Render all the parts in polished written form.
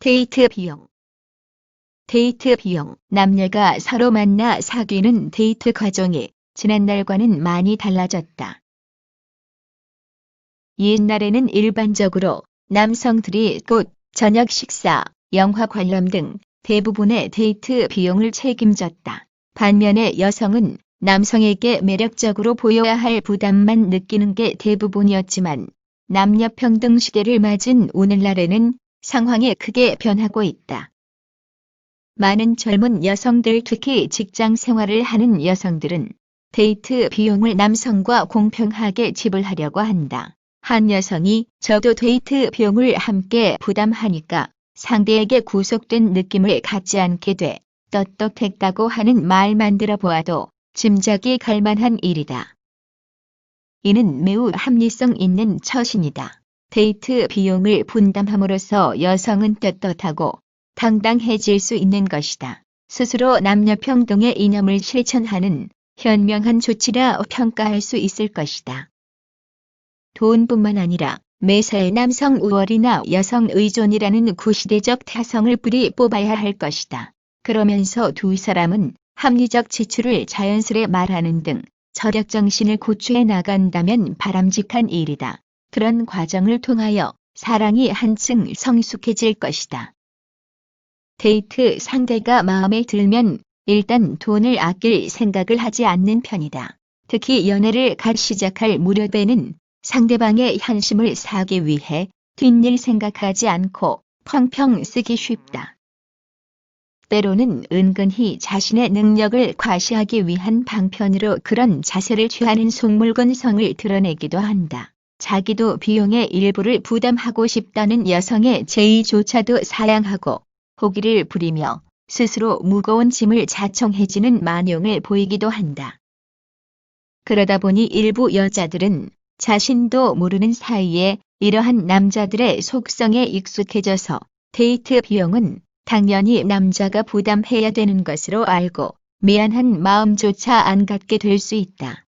데이트 비용. 데이트 비용. 남녀가 서로 만나 사귀는 데이트 과정이 지난날과는 많이 달라졌다. 옛날에는 일반적으로 남성들이 꽃, 저녁 식사, 영화 관람 등 대부분의 데이트 비용을 책임졌다. 반면에 여성은 남성에게 매력적으로 보여야 할 부담만 느끼는 게 대부분이었지만 남녀 평등 시대를 맞은 오늘날에는 상황이 크게 변하고 있다. 많은 젊은 여성들, 특히 직장 생활을 하는 여성들은 데이트 비용을 남성과 공평하게 지불하려고 한다. 한 여성이 "저도 데이트 비용을 함께 부담하니까 상대에게 구속된 느낌을 갖지 않게 돼 떳떳했다고 하는 말만 들어보아도 짐작이 갈 만한 일이다. 이는 매우 합리성 있는 처신이다. 데이트 비용을 분담함으로써 여성은 떳떳하고 당당해질 수 있는 것이다. 스스로 남녀 평등의 이념을 실천하는 현명한 조치라 평가할 수 있을 것이다. 돈뿐만 아니라 매사에 남성 우월이나 여성 의존이라는 구시대적 타성을 뿌리 뽑아야 할 것이다. 그러면서 두 사람은 합리적 지출을 자연스레 말하는 등 절약정신을 고취해 나간다면 바람직한 일이다. 그런 과정을 통하여 사랑이 한층 성숙해질 것이다. 데이트 상대가 마음에 들면 일단 돈을 아낄 생각을 하지 않는 편이다. 특히 연애를 갓 시작할 무렵에는 상대방의 환심을 사기 위해 뒷일 생각하지 않고 펑펑 쓰기 쉽다. 때로는 은근히 자신의 능력을 과시하기 위한 방편으로 그런 자세를 취하는 속물건성을 드러내기도 한다. 자기도 비용의 일부를 부담하고 싶다는 여성의 제의조차도 사양하고 호기를 부리며 스스로 무거운 짐을 자청해지는 만용을 보이기도 한다. 그러다 보니 일부 여자들은 자신도 모르는 사이에 이러한 남자들의 속성에 익숙해져서 데이트 비용은 당연히 남자가 부담해야 되는 것으로 알고 미안한 마음조차 안 갖게 될 수 있다.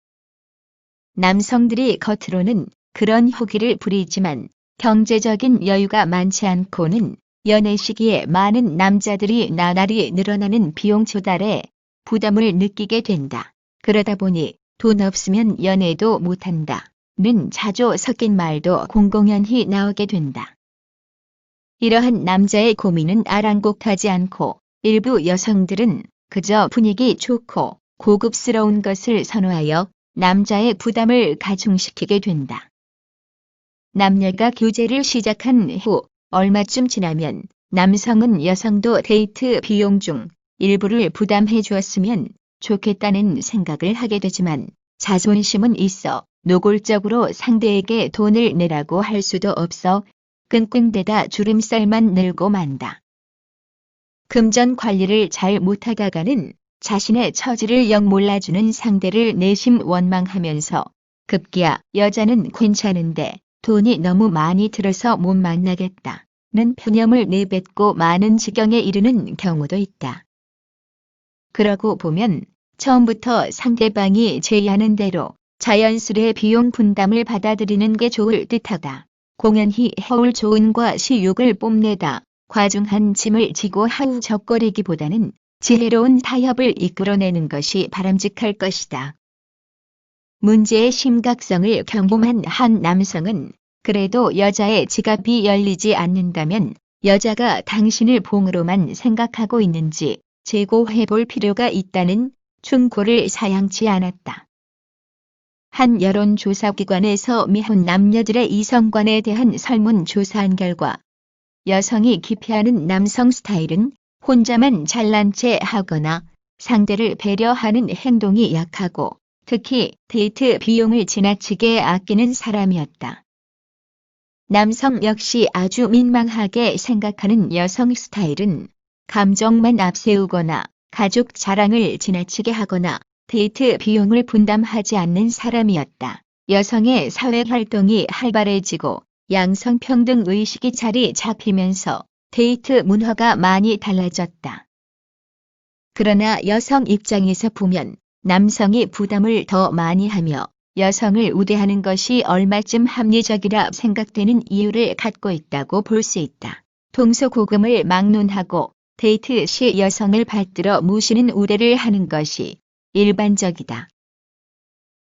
남성들이 겉으로는 그런 호기를 부리지만 경제적인 여유가 많지 않고는 연애 시기에 많은 남자들이 나날이 늘어나는 비용 조달에 부담을 느끼게 된다. 그러다 보니 돈 없으면 연애도 못한다. 는 자조 섞인 말도 공공연히 나오게 된다. 이러한 남자의 고민은 아랑곳하지 않고 일부 여성들은 그저 분위기 좋고 고급스러운 것을 선호하여 남자의 부담을 가중시키게 된다. 남녀가 교제를 시작한 후 얼마쯤 지나면 남성은 여성도 데이트 비용 중 일부를 부담해 주었으면 좋겠다는 생각을 하게 되지만 자존심은 있어 노골적으로 상대에게 돈을 내라고 할 수도 없어 끙끙대다 주름살만 늘고 만다. 금전 관리를 잘 못하다가는 자신의 처지를 영 몰라주는 상대를 내심 원망하면서 급기야 여자는 괜찮은데 돈이 너무 많이 들어서 못 만나겠다는 편념을 내뱉고 마는 지경에 이르는 경우도 있다. 그러고 보면 처음부터 상대방이 제의하는 대로 자연스레 비용 분담을 받아들이는 게 좋을 듯하다. 공연히 허울 조은과 시욕을 뽐내다 과중한 짐을 지고 하우적거리기보다는 지혜로운 타협을 이끌어내는 것이 바람직할 것이다. 문제의 심각성을 경험한 한 남성은 그래도 여자의 지갑이 열리지 않는다면 여자가 당신을 봉으로만 생각하고 있는지 재고해볼 필요가 있다는 충고를 사양치 않았다. 한 여론조사기관에서 미혼 남녀들의 이성관에 대한 설문조사한 결과 여성이 기피하는 남성 스타일은 혼자만 잘난 체 하거나 상대를 배려하는 행동이 약하고 특히 데이트 비용을 지나치게 아끼는 사람이었다. 남성 역시 아주 민망하게 생각하는 여성 스타일은 감정만 앞세우거나 가족 자랑을 지나치게 하거나 데이트 비용을 분담하지 않는 사람이었다. 여성의 사회활동이 활발해지고 양성평등 의식이 자리 잡히면서 데이트 문화가 많이 달라졌다. 그러나 여성 입장에서 보면 남성이 부담을 더 많이 하며 여성을 우대하는 것이 얼마쯤 합리적이라 생각되는 이유를 갖고 있다고 볼 수 있다. 동서고금을 막론하고 데이트 시 여성을 받들어 모시는 우대를 하는 것이 일반적이다.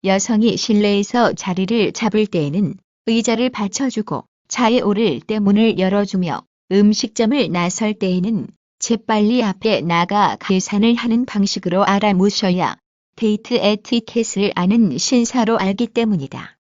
여성이 실내에서 자리를 잡을 때에는 의자를 받쳐주고 차에 오를 때 문을 열어주며 음식점을 나설 때에는 재빨리 앞에 나가 계산을 하는 방식으로 알아모셔야 데이트 에티켓을 아는 신사로 알기 때문이다.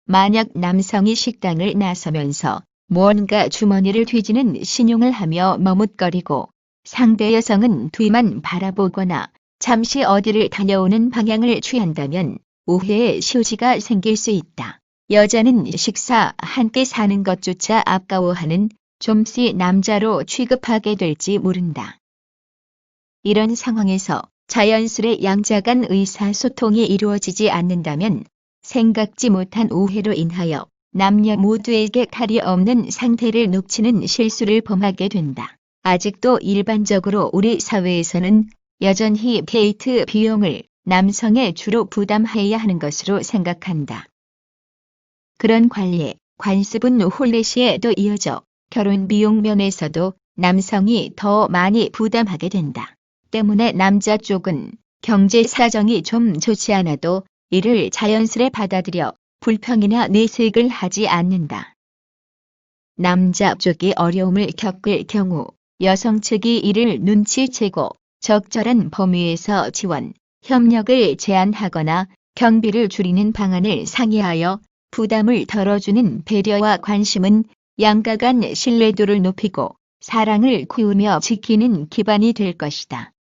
만약 남성이 식당을 나서면서 무언가 주머니를 뒤지는 신용을 하며 머뭇거리고 상대 여성은 뒤만 바라보거나 잠시 어디를 다녀오는 방향을 취한다면 오해의 소지가 생길 수 있다. 여자는 식사 함께 사는 것조차 아까워하는 좀씨 남자로 취급하게 될지 모른다. 이런 상황에서 자연스레 양자 간 의사소통이 이루어지지 않는다면 생각지 못한 오해로 인하여 남녀 모두에게 탈이 없는 상태를 놓치는 실수를 범하게 된다. 아직도 일반적으로 우리 사회에서는 여전히 데이트 비용을 남성에 주로 부담해야 하는 것으로 생각한다. 그런 관리에 관습은 혼례시에도 이어져 결혼 비용 면에서도 남성이 더 많이 부담하게 된다. 때문에 남자 쪽은 경제 사정이 좀 좋지 않아도 이를 자연스레 받아들여 불평이나 내색을 하지 않는다. 남자 쪽이 어려움을 겪을 경우 여성 측이 이를 눈치채고 적절한 범위에서 지원, 협력을 제안하거나 경비를 줄이는 방안을 상의하여 부담을 덜어주는 배려와 관심은 양가 간 신뢰도를 높이고 사랑을 키우며 지키는 기반이 될 것이다.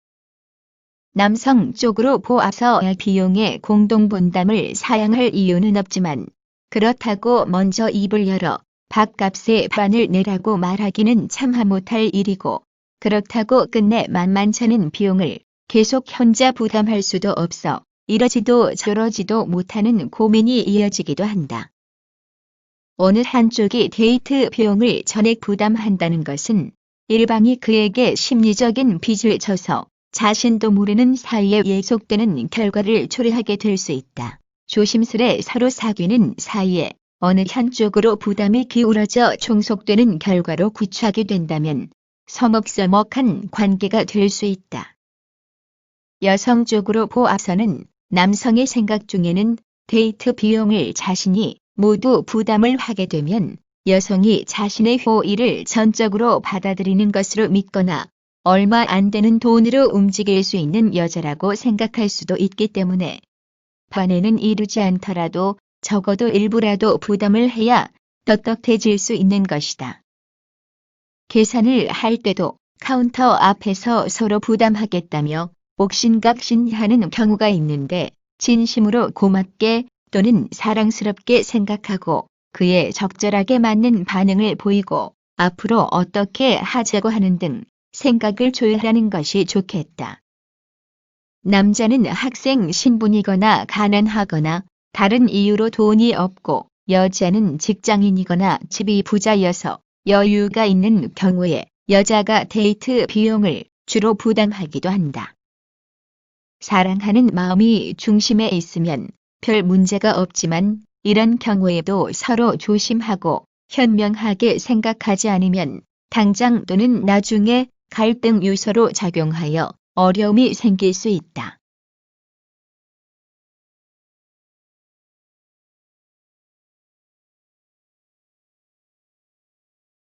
남성 쪽으로 보아서 비용의 공동분담을 사양할 이유는 없지만 그렇다고 먼저 입을 열어 밥값의 반을 내라고 말하기는 참하 못할 일이고 그렇다고 끝내 만만찮은 비용을 계속 혼자 부담할 수도 없어 이러지도 저러지도 못하는 고민이 이어지기도 한다. 어느 한쪽이 데이트 비용을 전액 부담한다는 것은 일방이 그에게 심리적인 빚을 져서 자신도 모르는 사이에 예속되는 결과를 초래하게 될 수 있다. 조심스레 서로 사귀는 사이에 어느 한쪽으로 부담이 기울어져 종속되는 결과로 귀착이 된다면 서먹서먹한 관계가 될 수 있다. 여성 쪽으로 보아서는 남성의 생각 중에는 데이트 비용을 자신이 모두 부담을 하게 되면 여성이 자신의 호의를 전적으로 받아들이는 것으로 믿거나 얼마 안 되는 돈으로 움직일 수 있는 여자라고 생각할 수도 있기 때문에 반에는 이르지 않더라도 적어도 일부라도 부담을 해야 떳떳해질 수 있는 것이다. 계산을 할 때도 카운터 앞에서 서로 부담하겠다며 옥신각신하는 경우가 있는데 진심으로 고맙게 또는 사랑스럽게 생각하고 그에 적절하게 맞는 반응을 보이고 앞으로 어떻게 하자고 하는 등 생각을 조율하는 것이 좋겠다. 남자는 학생 신분이거나 가난하거나 다른 이유로 돈이 없고 여자는 직장인이거나 집이 부자여서 여유가 있는 경우에 여자가 데이트 비용을 주로 부담하기도 한다. 사랑하는 마음이 중심에 있으면 별 문제가 없지만 이런 경우에도 서로 조심하고 현명하게 생각하지 않으면 당장 또는 나중에 갈등 요소로 작용하여 어려움이 생길 수 있다.